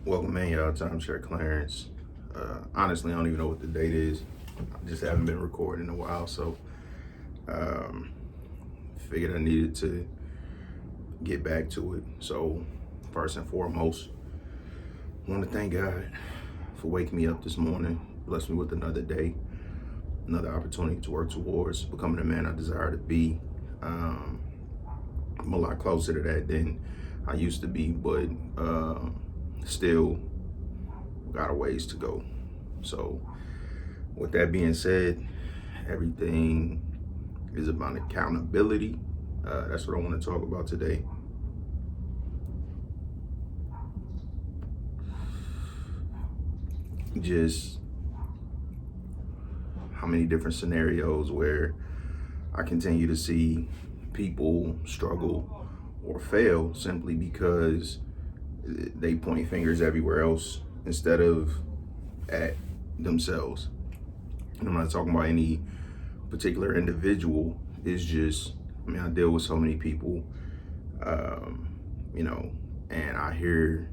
Welcome in, y'all. Timeshare Clarence. Honestly, I don't even know what the date is. I just haven't been recording in a while, so um, figured I needed to get back to it. So, first and foremost, I want to thank God for waking me up this morning, bless me with another day, another opportunity to work towards becoming the man I desire to be. Um, I'm a lot closer to that than I used to be, but still got a ways to go. So, with that being said, everything is about accountability. That's what I want to talk about today. Just how many different scenarios where I continue to see people struggle or fail simply because they point fingers everywhere else instead of at themselves. And I'm not talking about any particular individual. It's just, I deal with so many people, um, you know, and I hear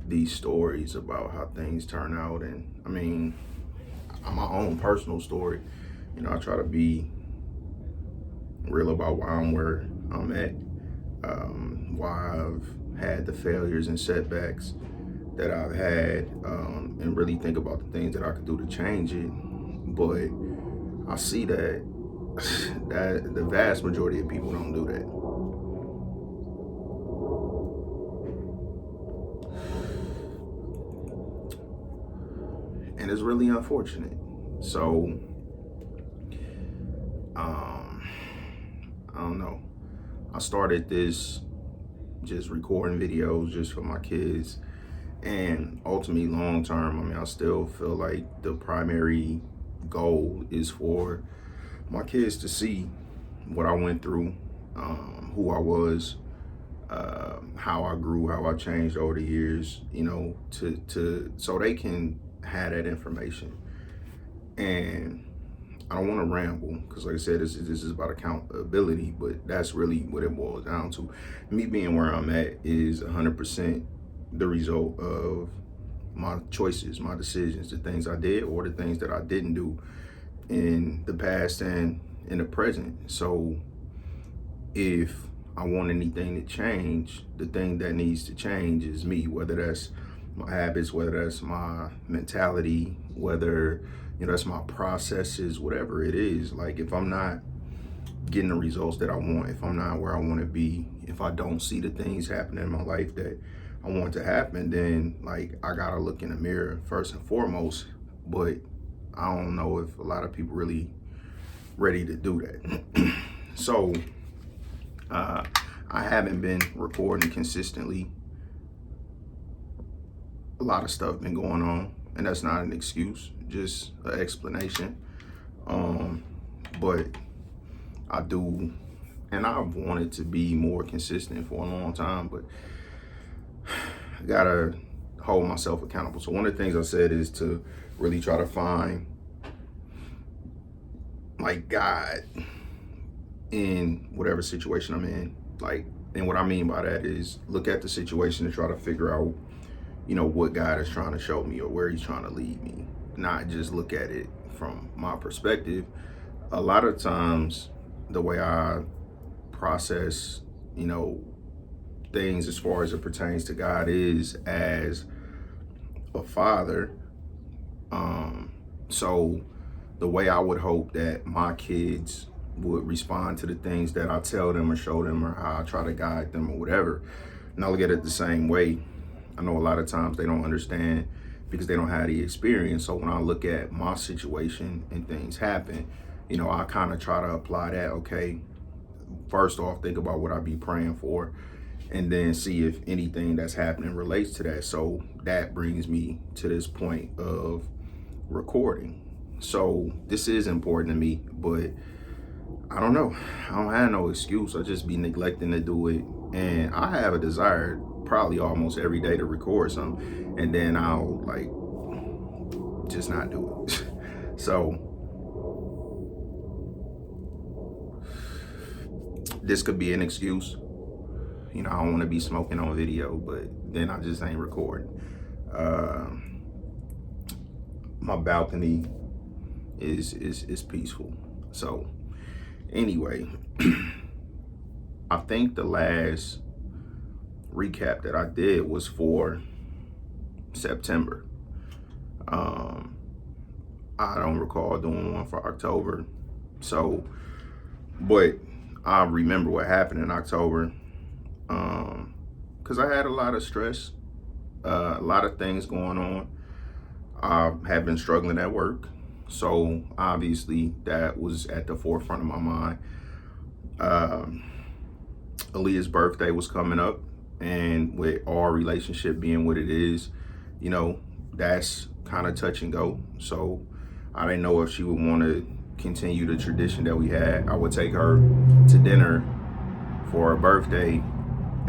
these stories about how things turn out. And on my own personal story, I try to be real about why I'm where I'm at, why I've had the failures and setbacks that I've had, and really think about the things that I could do to change it. But I see that that the vast majority of people don't do that. And it's really unfortunate. So, um, I don't know. I started this just recording videos just for my kids. And ultimately, long term, I still feel like the primary goal is for my kids to see what I went through, who I was, how I grew, how I changed over the years, to so they can have that information. And I don't want to ramble because, like I said, this is about accountability, but that's really what it boils down to. Me being where I'm at is 100% the result of my choices, my decisions, the things I did or the things that I didn't do in the past and in the present. So if I want anything to change, the thing that needs to change is me, whether that's my habits, whether that's my mentality, whether that's my processes, whatever it is. Like if I'm not getting the results that I want, if I'm not where I want to be, if I don't see the things happening in my life that I want to happen, then like I gotta look in the mirror first and foremost. But I don't know if a lot of people really ready to do that. So I haven't been recording consistently. A lot of stuff been going on, and that's not an excuse, just an explanation. But I do, and I've wanted to be more consistent for a long time, but I gotta hold myself accountable. So one of the things I said is to really try to find like God in whatever situation I'm in. Like, and what I mean by that is look at the situation and try to figure out, what God is trying to show me or where he's trying to lead me. Not just look at it from my perspective. A lot of times the way I process, things as far as it pertains to God is as a father. So the way I would hope that my kids would respond to the things that I tell them or show them or how I try to guide them or whatever. And I look at it the same way. I know a lot of times they don't understand because they don't have the experience. So when I look at my situation and things happen, I kind of try to apply that. Okay, first off, think about what I be praying for and then see if anything that's happening relates to that. So that brings me to this point of recording. So this is important to me, but I don't know. I don't have no excuse. I just be neglecting to do it. And I have a desire probably almost every day to record something. And then I'll like just not do it. So this could be an excuse. You know, I don't want to be smoking on video, but then I just ain't recording. My balcony is peaceful. So anyway, I think the last recap that I did was for September. I don't recall doing one for October. So, but I remember what happened in October. Because I had a lot of stress, a lot of things going on. I have been struggling at work. So obviously that was at the forefront of my mind. Aaliyah's birthday was coming up, and with our relationship being what it is, you know, that's kind of touch and go. So I didn't know if she would want to continue the tradition that we had. I would take her to dinner for her birthday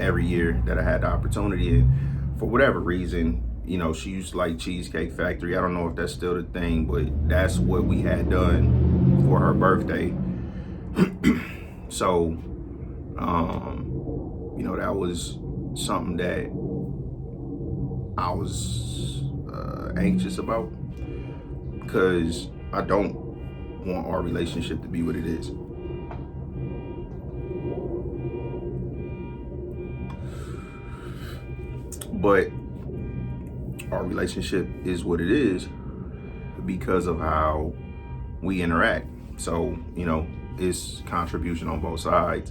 every year that I had the opportunity. And for whatever reason, you know, she used to like Cheesecake Factory. I don't know if that's still the thing, but that's what we had done for her birthday. So, you know, that was something that I was anxious about, because I don't want our relationship to be what it is. But our relationship is what it is because of how we interact. So, you know, it's contribution on both sides.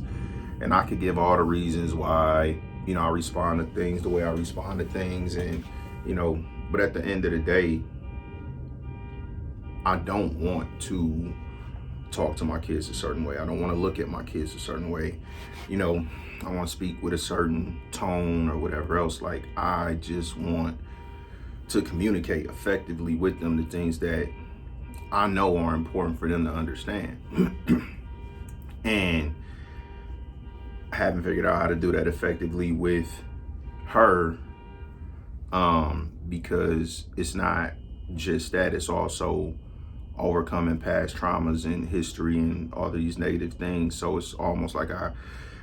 And I could give all the reasons why, you know, I respond to things the way I respond to things. And, you know, but at the end of the day, I don't want to talk to my kids a certain way. I don't want to look at my kids a certain way. You know, I want to speak with a certain tone or whatever else. Like, I just want to communicate effectively with them the things that I know are important for them to understand. And I haven't figured out how to do that effectively with her, because it's not just that, it's also overcoming past traumas and history and all these negative things. So it's almost like I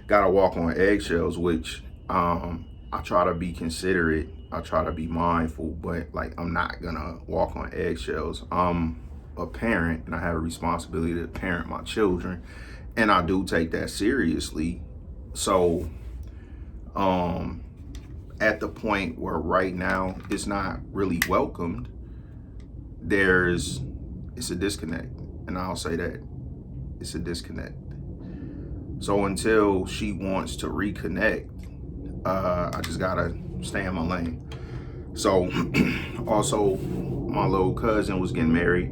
gotta walk on eggshells, which I try to be considerate, I try to be mindful, but like, I'm not gonna walk on eggshells. I'm a parent and I have a responsibility to parent my children, and I do take that seriously. So at the point where right now it's not really welcomed, it's a disconnect. And I'll say that it's a disconnect. So until she wants to reconnect, I just gotta stay in my lane. So also, my little cousin was getting married.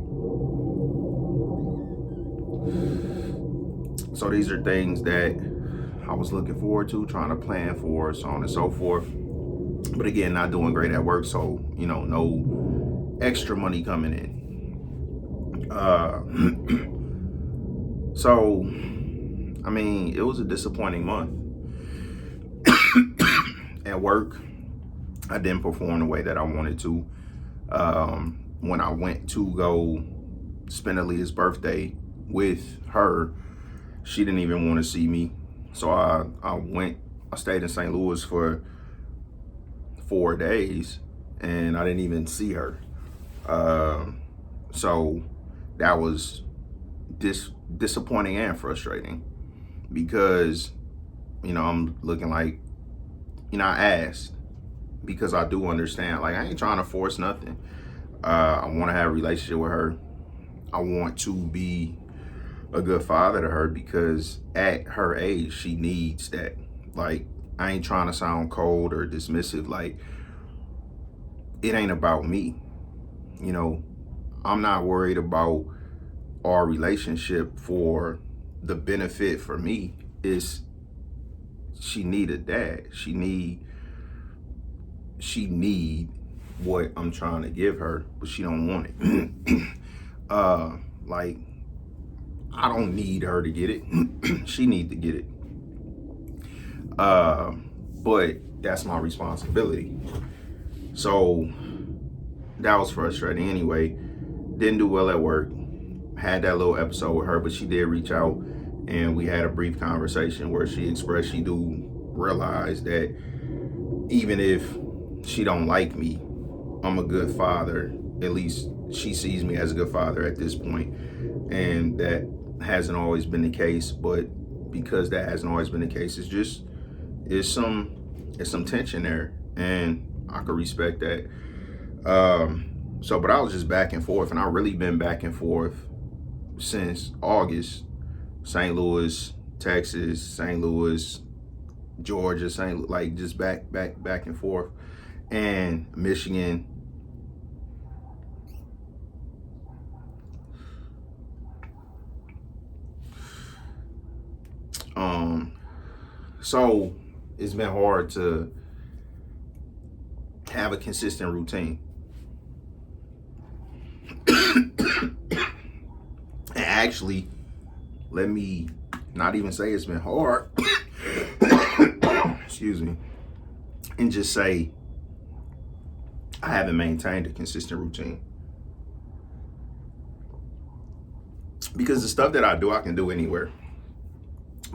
So these are things that I was looking forward to, trying to plan for, so on and so forth. But again, not doing great at work, so, you know, no extra money coming in. So, I mean, it was a disappointing month. At work, I didn't perform the way that I wanted to. When I went to go spend Aaliyah's birthday with her, she didn't even want to see me. So I stayed in St. Louis for 4 days and I didn't even see her. So that was disappointing and frustrating, because, you know, I'm looking like, you know, I asked because I do understand, like, I ain't trying to force nothing. I want to have a relationship with her. I want to be a good father to her, because at her age, she needs that. Like, I ain't trying to sound cold or dismissive. Like, it ain't about me. You know, I'm not worried about our relationship for the benefit for me. Is she need a dad. She need what I'm trying to give her, but she don't want it. Like, I don't need her to get it. She need to get it. But that's my responsibility. So that was frustrating. Anyway, didn't do well at work. Had that little episode with her, but she did reach out and we had a brief conversation where she expressed she do realize that even if she don't like me, I'm a good father. At least she sees me as a good father at this point, and that hasn't always been the case. But because that hasn't always been the case, it's some tension there, and I could respect that. But I was just back and forth, and I really been back and forth since August. St. Louis, Texas, St. Louis, Georgia, like just back and forth, and Michigan. So it's been hard to have a consistent routine. And actually, let me not even say it's been hard, excuse me, and just say I haven't maintained a consistent routine. Because the stuff that I do, I can do anywhere.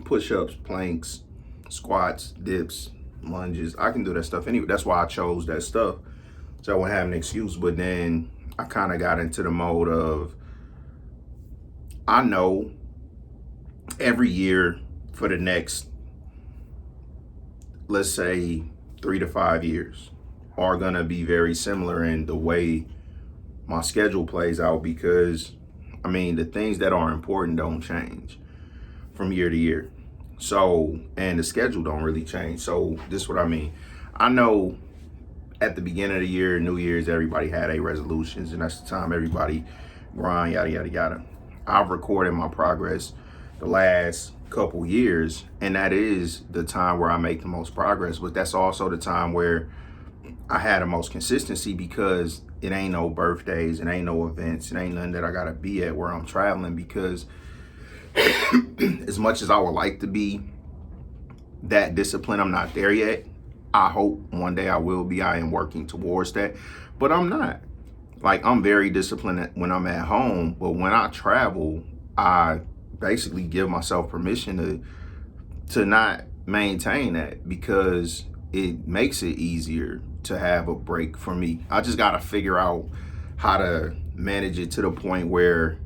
Push-ups, planks, squats, dips, lunges. I can do that stuff anyway. That's why I chose that stuff, so I wouldn't have an excuse. But then I kind of got into the mode of, I know every year for the next, let's say, 3 to 5 years are gonna be very similar in the way my schedule plays out, because I mean, the things that are important don't change from year to year. So, and the schedule don't really change. So this is what I mean. I know at the beginning of the year, New Year's, everybody had a resolutions, and that's the time everybody grind, yada, yada, yada. I've recorded my progress the last couple years, and that is the time where I make the most progress, but that's also the time where I had the most consistency, because it ain't no birthdays, it ain't no events, it ain't nothing that I gotta be at where I'm traveling, because as much as I would like to be that disciplined, I'm not there yet. I hope one day I will be. I am working towards that, but I'm not. Like, I'm very disciplined when I'm at home, but when I travel, I basically give myself permission to not maintain that, because it makes it easier to have a break for me. I just gotta figure out how to manage it to the point where,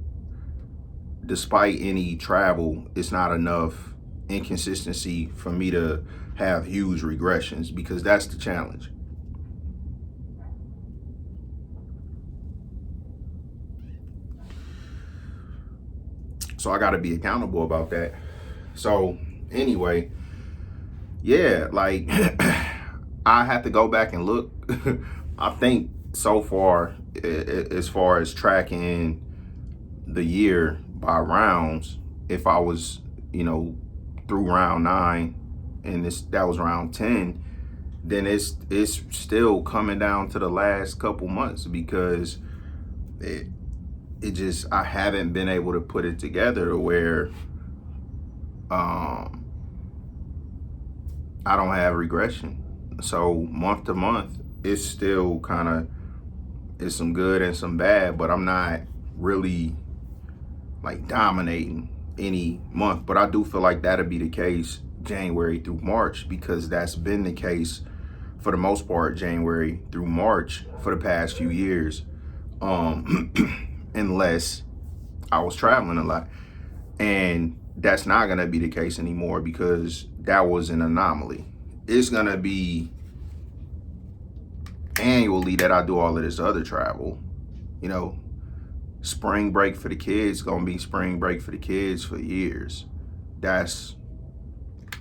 despite any travel, it's not enough inconsistency for me to have huge regressions, because that's the challenge. So I got to be accountable about that. So anyway, yeah, like I have to go back and look. I think so far, as far as tracking the year by rounds, if I was, through round 9 and that was round 10, then it's still coming down to the last couple months, because it just, I haven't been able to put it together where I don't have regression. So month to month, it's still kind of, it's some good and some bad, but I'm not really like dominating any month. But I do feel like that'll be the case January through March, because that's been the case for the most part, January through March for the past few years. Unless I was traveling a lot. And that's not gonna be the case anymore, because that was an anomaly. It's gonna be annually that I do all of this other travel. Spring break for the kids gonna be spring break for the kids for years. That's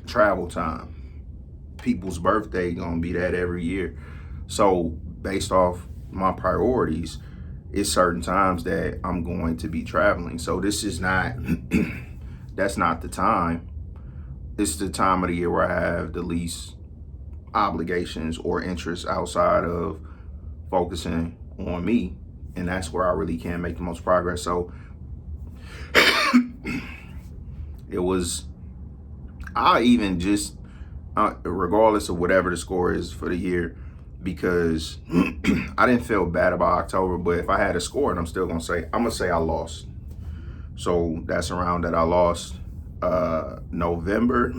travel time. People's birthday gonna be that every year. So based off my priorities, it's certain times that I'm going to be traveling. So this is not, that's not the time. It's the time of the year where I have the least obligations or interests outside of focusing on me. And that's where I really can make the most progress. So it was, I even just, regardless of whatever the score is for the year, because I didn't feel bad about October, but if I had a score, and I'm going to say I lost. So that's around that I lost November.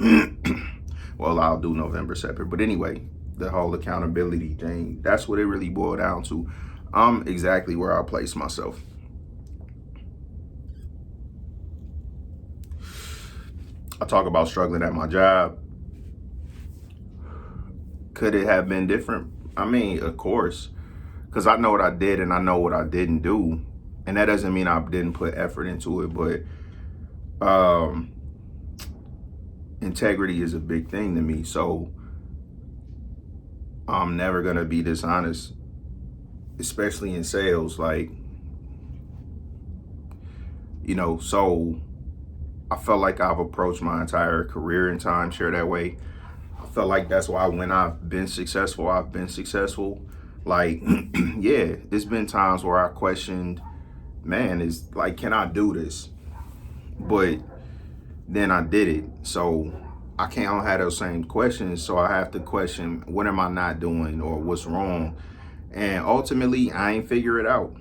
Well, I'll do November separate. But anyway, the whole accountability thing, that's what it really boiled down to. I'm exactly where I place myself. I talk about struggling at my job. Could it have been different? I mean, of course, because I know what I did and I know what I didn't do. And that doesn't mean I didn't put effort into it, but integrity is a big thing to me. So I'm never going to be dishonest, especially in sales. Like, you know, so I felt like I've approached my entire career in timeshare that way. I felt like that's why when I've been successful, I've been successful. Like, yeah, there's been times where I questioned, man, is like, can I do this? But then I did it. So I can't have those same questions. So I have to question, what am I not doing or what's wrong? And ultimately, I ain't figure it out.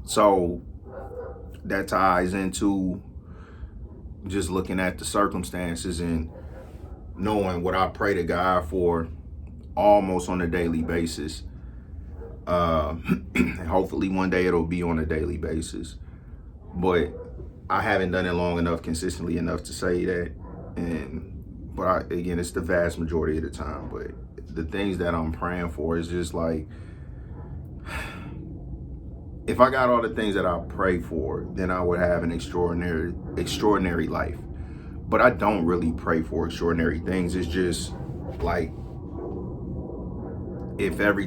So that ties into just looking at the circumstances and knowing what I pray to God for almost on a daily basis. And hopefully one day it'll be on a daily basis. But I haven't done it long enough, consistently enough to say that. But again, it's the vast majority of the time. But the things that I'm praying for is just like, if I got all the things that I pray for, then I would have an extraordinary life. But I don't really pray for extraordinary things. It's just like, if every